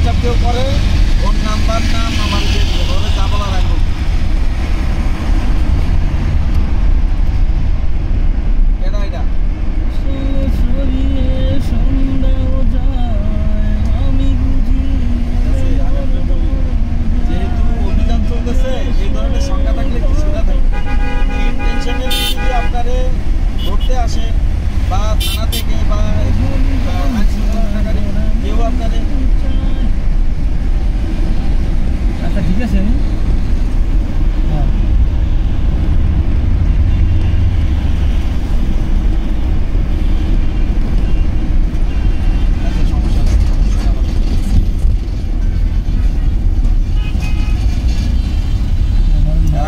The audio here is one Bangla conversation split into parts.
ডিস্টার্ব কেউ করে ওর নাম্বার নাম আমার দিয়ে দেবেন, ওরা যা বলা রাখবো। এটা এটা যেহেতু অভিযান চলতেছে এই ধরনের সংখ্যা থাকলে কিছুটা থাকে টেনশনে যদি আপনারে ধরতে আসে বা থানা থেকে বা কেউ আপনারে। আচ্ছা ঠিক আছে।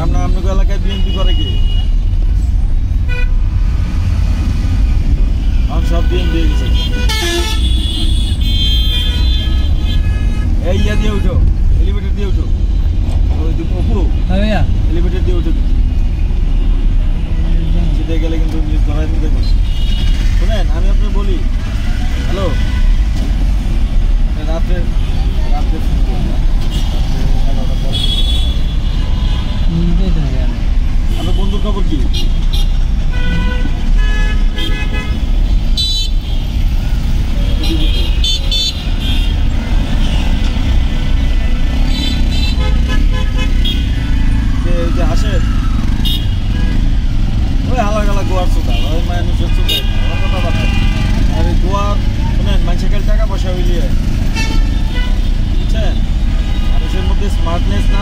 আপনার এলাকায় বিএনপি করে কি? সব বিএনপি হয়ে গেছে। এই ইয়া দিয়ে উঠো, এলিভেটর দিয়ে উঠো, ওই অপু এলিভেটর দিয়ে উঠো। সেটা গেলে কিন্তু নিউজ ধরাই দিতে দেখুন। শোনেন আমি আপনার বলি, হ্যালো, রাত্রে রাত্রে ফোন করলাম, রাত্রে 11টার পরে। আপনার বন্ধুর খবর কি? আসে ওই হালা গালা গোয়ার চোখা, ওই মানুষের চোখে কথা বার্তা। আর এই গোয়ার শোনেন মানুষের টাকা পয়সা হইলিয়ে বুঝছেন, মানুষের মধ্যে স্মার্টনেস না